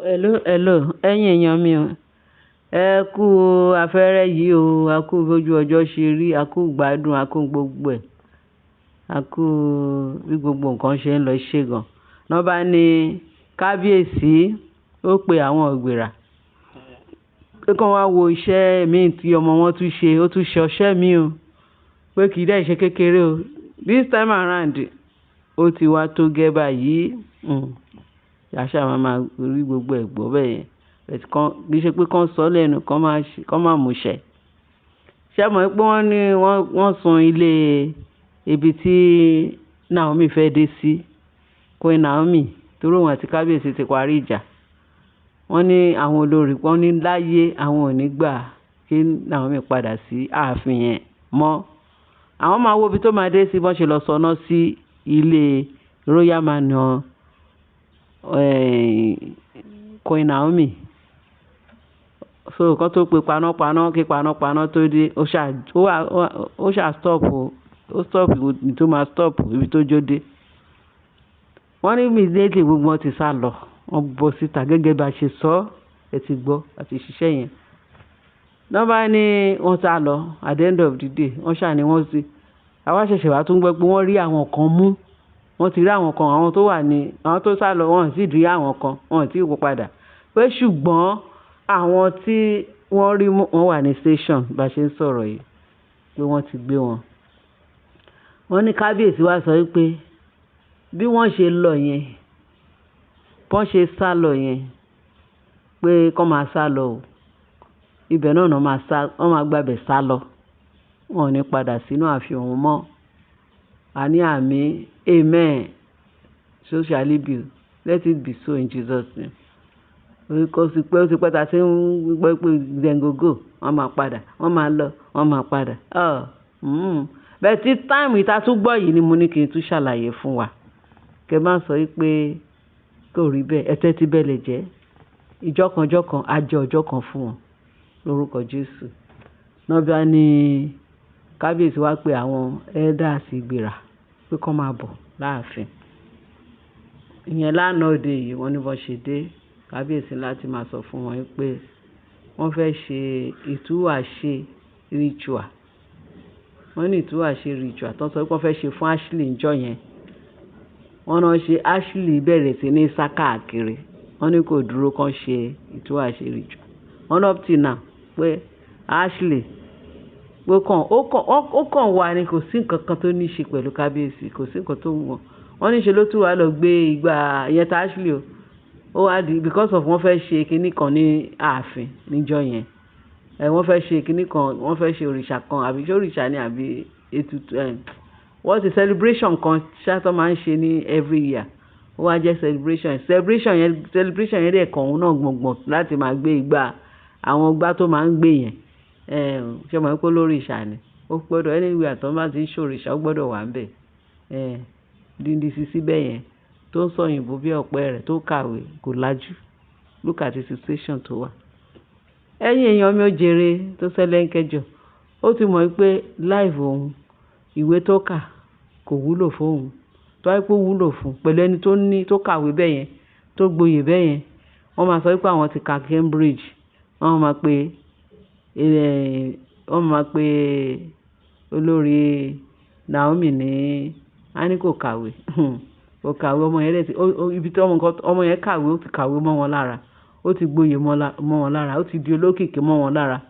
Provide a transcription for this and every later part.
Hello, ẹ̀yin èèyàn mi o. Ẹ kú afẹ́rẹ́ yìí o, a kú bójú ọjọ́ ṣe rí, a kú gbádùn, a kú gbogbo ẹ̀, a kú bí gbogbo nǹkan ṣe ń lọ ṣe gan. Ná bá ní kábíyèsí ó pe àwọn ògbèrà pé kí wọ́n wá wo iṣẹ́ míì tí ọmọ wọn tún ṣe, ó tún ṣe ọṣẹ́ mi o, pé kì í dẹ̀ ṣe kékeré o. This time around ó ti wá tó gẹ́ báyìí. Àṣà máa rí gbogbo ẹ̀ gbọ́ bẹ́ẹ̀ yẹn. Kì í ṣe pé kán sọ lẹ́nu kán má múṣẹ. Ṣé mọ̀ pé wọ́n ní wọ́n sun ilé ibi tí Naomi fẹ́ dé sí, Queen Naomi, torí òun àti kábíyèsí ti parí ìjà. Wọ́n ní àwọn olórí wọ́n ní láyé àwọn ò ní gbà kí Naomi padà sí ààfin yẹn mọ́. Àwọn máa wo ibi tó máa dé sí bọ́n ṣe lọ sọná sí ilé Royal Manor Queen Naomi. So kan tó pe panápaná kí panápaná tó dé ó ṣà stop ibi tó máa stop ibi tó jó dé. Wọ́n ní immediately gbogbo wọn ti sá lọ, wọ́n bọ́ síta gẹ́gẹ́ bá ṣe sọ ẹ ti gbọ́ àti ṣiṣẹ́ yẹn. Nọ́bà ní wọ́n sá lọ at the end of the day wọ́n ṣà ní wọ́n sí. Àwa ṣẹ̀ṣẹ̀ wá tún gbọ́ pé wọ́n rí àwọn kan mú, wọ́n ti rí àwọn kan, àwọn tó wà ní àwọn tó sá lọ wọ́n sì rí àwọn kan, wọ́n ti kó padà. Pé ṣùgbọ́n àwọn tí wọ́n rí mú wọ́n wà ní station bá ṣe ń sọ̀rọ̀ yìí pé wọ́n ti gbé wọn. Wọ́n ní kábíyèsí wá sọ wípé bí wọ́n ṣe lọ yẹn, bọ́n ṣe sá lọ yẹn pé kán máa sá lọ o. Ibẹ̀ náà wọ́n máa gbàbẹ̀ sá lọ. Wọn ò ní padà sínú ààfin òun mọ́. Àní àmín, amen. So shall it be. Let it be so in Jesus' name. Kò sí pé ó ti pẹ́ta sí ń gbọ́ pé dengogo wọ́n máa padà, wọ́n máa lọ, wọ́n máa padà. Bẹ́ẹ̀ tí táìmù ìta tún gbọ́ yìí ni mo ní kí n tún ṣàlàyé fún wa. Kẹ má sọ wípé kò rí bẹ́ẹ̀, ẹ tẹ́tí bẹ́ẹ̀ lè jẹ́. Ìjọkànjọkàn á jẹ́ ọjọ́ kan fún wọn lórúkọ Jésù. Nọ́bà ní kábíyèsí wá pé àwọn elders ìgbèrà pé kán máa bọ̀ láàfin. Ìyẹn lánàá òde yìí wọ́n ní bọ́n ṣe dé kábíyèsí láti máa sọ fún wọn pé wọ́n fẹ́ ṣe ìtúwàṣe ritual. Wọ́n ní ìtúwàṣe ritual tó ń sọ pé wọ́n fẹ́ ṣe fún Ashley níjọ́ yẹn. Wọ́n náà ṣe Ashley bẹ̀rẹ̀ sí ní sá káàkiri. Wọ́n ní kò dúró kán ṣe ìtúwàṣe ritual. Wọ́n ní up till now pé Ashley pé ó kàn wà ní kò sí nǹkan kan tó ní ṣe pẹ̀lú kábíyèsí, kò sí nǹkan tó wù wọ́n. Wọ́n ní ṣe ló tún wá lọ gbé ìgbà ìyẹn tá Ashley o. Ó wá di because of wọ́n fẹ́ ṣe kinní kan ní ààfin níjọ́ yẹn. Wọ́n fẹ́ ṣe kinní kan, wọ́n fẹ́ ṣe òrìṣà kan àbí ṣé òrìṣà ni àbí ètùtù wọ́n ti celebration kan ṣáàtọ̀ máa ń ṣe ní every year. Ó wá jẹ́ celebration yẹn dẹ̀ kàn òun náà gbọ̀ngbọ̀n láti máa gbé ìgbà àwọn ìgbà tó máa ń gbé yẹn. Ṣé mọ̀ pé lórí ìṣà ni ó gbọ́dọ̀ anywhere tó bá ti ń ṣòrìṣà ó gbọ́dọ̀ wà ńbẹ̀. Díndín sí bẹ́ẹ̀ yẹn tó ń sọ òyìnbó bí ọ̀pẹ rẹ̀ tó kàwé kò lájú. Look at the situation tó wà. Ẹ̀yin èèyàn mi ó jèrè tó ṣẹlẹ̀ ń kẹjọ. Ó ti mọ̀ pé life òun ìwé tó kà kò wúlò fóun. Tó wáyé pé ó wúlò fún pẹ̀lú ẹni tó kàwé bẹ́ẹ̀ yẹn tó gboyè bẹ́ẹ̀ yẹn. Wọ́n máa sọ pé àwọn ti ka Cambridge. Wọ́n máa pe olórí Naomi ní a ní kò kàwé. Kò kàwé ọmọ yẹn dẹ̀ ibi tí ọmọ yẹn kàwé ó ti kàwé mọ́ wọn lára. Ó ti gboyè mọ́ wọn lára. Ó ti di olókìkí mọ́ wọn lára.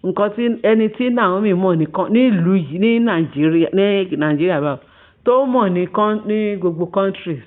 Nǹkan tí ẹni tí Naomi mọ̀ nìkan ní ìlú yìí ní Nàìjíríà báwo tó mọ̀ ní gbogbo countries.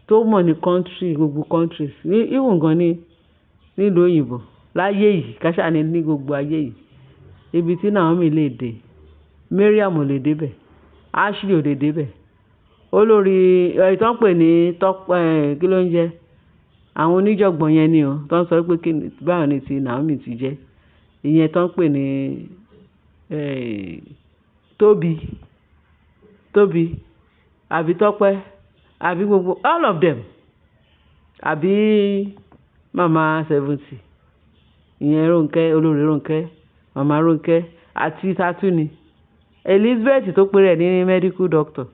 Tó mọ̀ ní gbogbo countries. Even gan ní ìlú òyìnbó láyé yìí káṣá ní gbogbo ayé yìí. Ibi tí Naomi lè dé, Mariam ò lè débẹ̀, Ashley ò lè débẹ̀. Olórí ìtàn pè ní kí ló ń jẹ́ àwọn oníjọ̀gbọ̀n yẹn ni o tó ń sọ pé báwo ni ti Naomi ti jẹ́. Ìyẹn tó ń pè ní Tóbi àbí Tọ́pẹ́ àbí gbogbo all of them àbí Mama 70 ìyẹn olórí Rónkẹ́ Mama Rónkẹ́ àti tatu ni Elizabeth tó pè rẹ̀ ní medical doctor.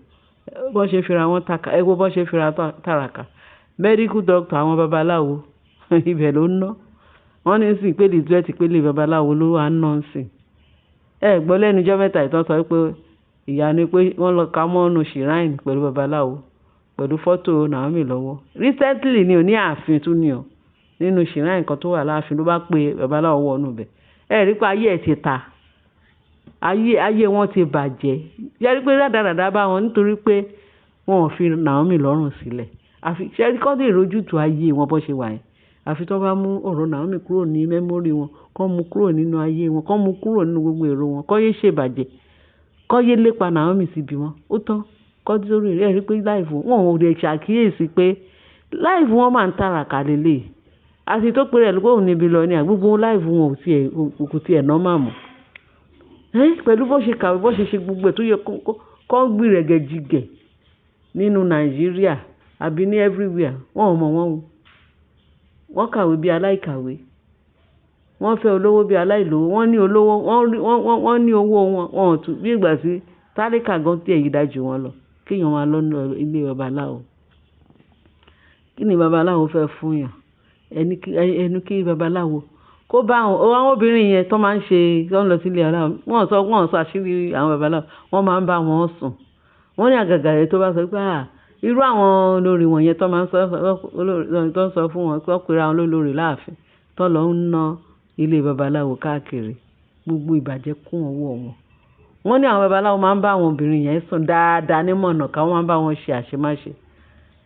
Bọ́n ṣe fira wọn taka bọ́n ṣe fira tàràkà. medical doctor àwọn babaláwo ibẹ̀ ló ń ná. Wọ́n ní sìn pé lìtúrẹ́tì pé lè babaláwo ló wà ń ná sìn. Gbọ́ lẹ́nu ọjọ́ mẹ́ta ìtàn sọ pé ìyá ni pé wọ́n lọ ka mọ́nu shrine pẹ̀lú babaláwo pẹ̀lú fọ́tò Naomi lọ́wọ́. Recently ni ò ní ààfin tún ni ọ̀ nínú shrine kan tó wà láàfin ló bá pe babaláwo wọnú bẹ̀. Rí pé ayé ẹ̀ ti ta, ayé wọn ti bàjẹ́. Yẹ́rí pé rádaràdá bá wọn nítorí pé wọn ò fi Naomi lọ́rùn sílẹ̀. Àfi ṣẹ́rí kọ́ dé ìrójútu ayé wọn bó ṣe wà yẹn. Àfi tó bá mú ọ̀rọ̀ Naomi kúrò ní mẹ́mórì wọn, kọ́ mú kúrò nínú ayé wọn, kọ́ mú kúrò nínú gbogbo èrò wọn, kọ́ yé ṣèbàjẹ́, kọ́ yé lépa Naomi síbi wọn. Ó tán kọ́ sórí rẹ̀ rí pé láìfù wọn ò lè ṣàkíyèsí pé láìfù wọn máa ń tàràkà lélẹ̀. Àti tó pé rẹ̀ ló kóhùn níbi lọ ní àgbogbo láìfù wọn kò tiẹ̀ nọ́mà mọ́. Pẹ̀lú bó ṣe kàwé bó ṣe ṣe gbogbo ẹ̀ tó yẹ kọ́ gbìrẹ̀gẹ̀ jìgẹ̀ nínú Nàìjíríà àbí ní everywhere wọn ò mọ̀ wọn o. Wọ́n kàwé bí aláìkàwé, wọ́n fẹ́ olówó bí aláìlówó, wọ́n ní olówó wọ́n ní owó wọn ò tún bí ìgbà sí tálíkà gan tí èyí dájú wọn lọ kéèyàn máa lọ́nà ilé babaláwo. Kí ni babaláwo fẹ́ fún yàn? Ẹnu kí babaláwo kó bá àwọn obìnrin yẹn tó máa ń ṣe tó ń lọ sílé aláwọ̀ wọ́n sọ àṣírí àwọn babaláwo wọ́n máa ń bá wọn sùn. Wọ́n ní àgàgà rẹ̀ tó bá sọ pé irú àwọn olórí wọ̀nyẹn tó máa ń sọ fún wọn tó pera wọn lólórí láàfin tó lọ ń ná ilé babaláwo káàkiri gbogbo ìbàjẹ́ kún ọwọ́ wọn. Wọ́n ní àwọn babaláwo máa ń bá àwọn obìnrin yẹn sùn dáadáa ní mọ̀nà káwọn máa ń bá wọn ṣe àṣemáṣe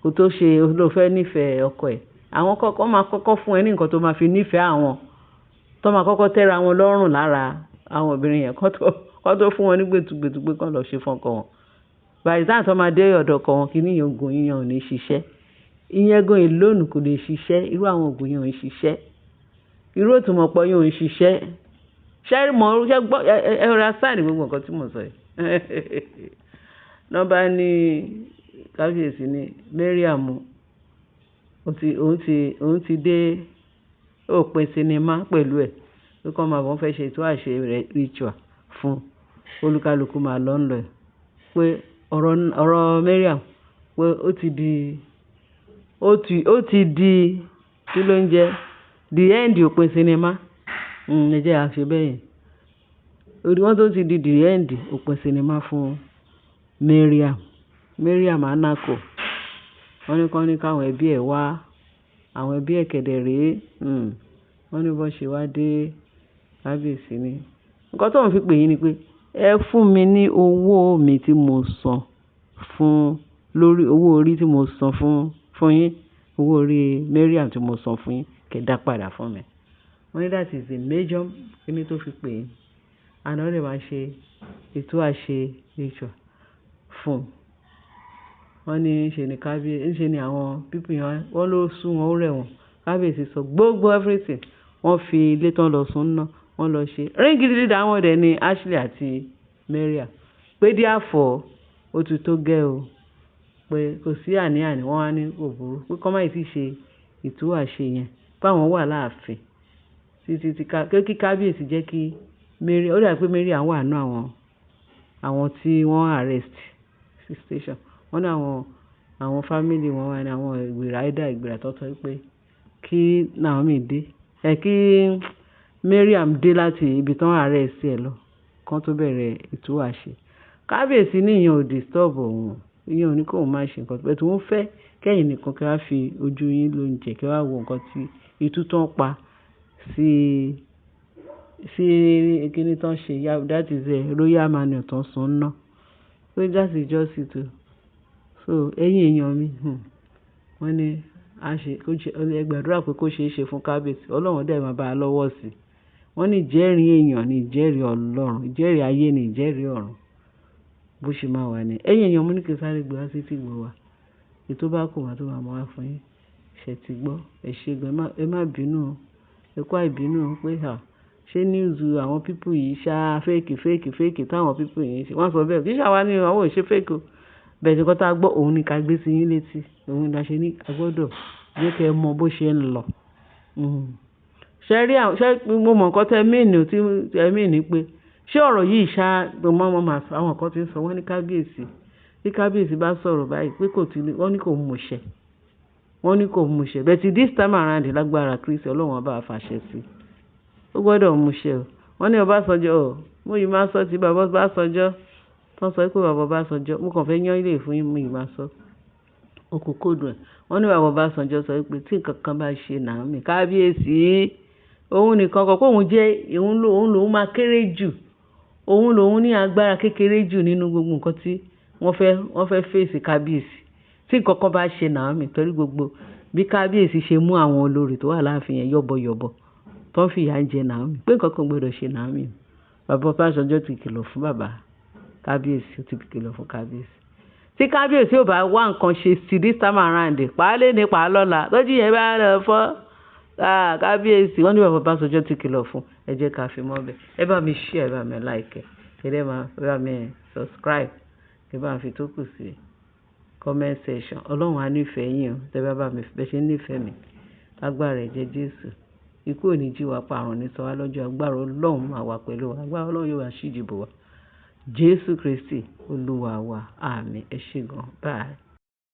kó tó ṣe olófẹ́ nífẹ̀ẹ́ ọkọ ẹ̀. Àwọn kọ́kọ́ máa kọ́kọ́ fún ẹ ní nǹkan tó máa fi nífẹ̀ẹ́ àwọn tó máa kọ́kọ́ tẹ́ra wọn lọ́rùn lára àwọn obìnrin yẹn kó tó fún wọn ní gbẹ̀tùgbẹ̀tù pé kán lọ ṣe fọ́nkọ wọn. Bàìsí táwọn tó máa dé ọ̀dọ̀ ọkọ wọn kí ní oògùn yíyan ò ní ṣiṣẹ́. Ìyẹn gan ìlónù kò lè ṣiṣẹ́. Irú àwọn oògùn yẹn ò ń ṣiṣẹ́. Irú òtúmọ̀pọ̀ yẹn ò ń ṣiṣẹ́. Ṣé gbọ́ ẹ̀rọ sáàdì gbogbo nǹkan tí mo sọ yìí. Nọ́mbà ní kábíyèsí ní Mariam òun ti dé òpin sinimá pẹ̀lú ẹ̀ pé kọ́ máa bọ́n fẹ́ ṣe ètò àṣẹ ritual fún olúkálùkù máa lọ ńlọ ẹ̀ pé ọ̀rọ̀ Mariam pé ó ti di kí ló ń jẹ́ the end òpin sinimá. Ẹ jẹ́ àṣẹ bẹ́yẹn wọ́n tó ti di the end òpin sinimá fún Mariam Anako. Wọ́n ní káwọn ẹbí ẹ̀ wá àwọn ẹbí ẹ̀ kẹ̀dẹ̀ rèé. Wọ́n ní bọ́ ṣe wá dé kábíyèsí ni nǹkan tó ń fi pè yín ni pé ẹ fún mi ní owó mi tí mo san fún lórí owó orí tí mo san fún yín owó orí Mariam tí mo san fún yín kẹ̀dá padà fún mi. Wọ́n ní that is the major kíní tó fi pè yín. Àná ó lè máa ṣe ètò àṣẹ ritual fún wọ́n ní ṣe ni àwọn pípì yẹn wọ́n ló sún wọn ó rẹ̀ wọ́n kábíyèsí sọ gbogbo everything wọ́n fi ilé tán lọ sùn ná wọ́n lọ ṣe ríngìdì dídá àwọn ọ̀dẹ̀ ní Ashley àti Mariam pé díàfọ̀ ó ti tó gẹ́ o pé kò sí àní-àní wọ́n wá ní kò burú pé kọ́ máì tí ṣe ètò àṣẹ yẹn báwọn wà láàfin títí kí kábíyèsí jẹ́ kí Mariam ó dà pé Mariam wà nú àwọn tí wọ́n arrest sí station. Wọ́n ní àwọn family wọn wà ní àwọn ìgbìrà tọ́tọ́ pé kí Naomi dé kí Mariam dé láti ibi tán arrest ẹ̀ lọ kán tó bẹ̀rẹ̀ ètò àṣẹ. Kábíyèsí ní ìyẹn ò disturb òun ìyẹn ò ní kóun má ṣe nǹkan pẹ̀lú wọ́n fẹ́ kẹ́yìn nìkan kí wá fi ojú yín lóúnjẹ kí wá wo nǹkan tí itú tán pa sí kíní tán ṣe that is royal manor tán sùn ná so that is just it o. So ẹ̀yin èèyàn mi wọ́n ní ẹ gbàdúrà pé kó ṣeé ṣe fún kábíyèsí Ọlọ́run dẹ̀ máa bá a lọ́wọ́ sí i. Wọ́n ní ìjẹ́rìí èèyàn ní ìjẹ́rìí Ọlọ́run ìjẹ́rìí ayé ní ìjẹ́rìí ọ̀run bó ṣe máa wà ní. Ẹ̀yin èèyàn mo ní kí n sáré gbé wá sí tí gbọ́ wa ètò bá kù wá tó máa mọ́ wá fún yín ṣe ti gbọ́ ẹ ṣe gan ẹ má bínú ẹ kó àìbínú pé ṣé news àwọn pípù yìí ṣá fake táwọn pípù yìí ṣe wọ́n sọ bẹ́ẹ̀ kì í ṣàwa ní àwọn ò ṣe fake o bẹ́ẹ̀ tí kò tá a gbọ́ òun ni ká gbé sí yín létí òun la ṣe ní a gbọ́dọ̀ jẹ́ kẹ́ ẹ mọ bó ṣe ń lọ. ṣé mo mọ̀ nǹkan tẹ́ mìíní pé ṣé ọ̀rọ̀ yìí ṣá àwọn kan ti ń sọ wọ́n ní kábíyèsí bí kábíyèsí bá sọ̀rọ̀ báyìí pé wọ́n ní kò mọ̀ṣẹ́ wọ́n ní kò múṣẹ but this time around lágbára Kristi Ọlọ́run bá fàṣẹ sí ó gbọ́dọ̀ múṣẹ o wọ́n ní Ọbásanjọ́ mo yìí máa sọ ti bàbá Ọbásanjọ́ tó ń sọ pé bàbá Ọbásanjọ́ mo kàn fẹ́ yán ilé fún yín mo yìí máa sọ òkòkòdù ẹ̀ wọ́n ní bàbá Ọbásanjọ́ sọ pé tí nǹkan kan bá ṣe Naomi kábíyèsí òun nìkan kan pé òun jẹ́ òun lòun máa kéré jù òun lòun ní agbára kékeré jù nínú gbogbo nǹkan tí wọ́n fẹ́ fèsì kábíyèsí tí nǹkan kan bá ṣe Naomi torí gbogbo bí kábíyèsí ṣe mú àwọn olórí tó wà láàfin yẹn yọ̀bọ̀yọ̀bọ̀ tó ń fìyà jẹ Naomi pé nǹkan kan gbọdọ̀ ṣe Naomi bàbá Ọbásanjọ́ ti kìlọ̀ fún bàbá kábíyèsí ó ti kìlọ̀ fún kábíyèsí tí kábíyèsí ò bá wá nǹkan ṣe sí this time around pàálé ní pàálọ́la lójú yẹn bá lọ fọ́ kábíyèsí wọ́n ní bàbá Ọbásanjọ́ ti kìlọ̀ fún ẹ jẹ́ ká fi mọ́ bẹ́ẹ̀ ẹ bá mi share ẹ bá mi like ẹ dẹ́ máa ẹ bá mi subscribe ẹ bá mi fi tó kù sí comment section Ọlọ́run á nífẹ̀ẹ́ yín o tẹ́ bá mi bẹ́ẹ̀ ṣe nífẹ̀ẹ́ mi lágbára ẹ̀jẹ̀ Jésù ikú ò ní jí wa parun ní sọ wá lọ́jọ́ agbára Ọlọ́run máa wà pẹ̀lú wa agbára Ọlọ́run yóò wá ṣídìbò wa Jésù Kristi Olúwa wa àmín ẹ ṣé gan bye.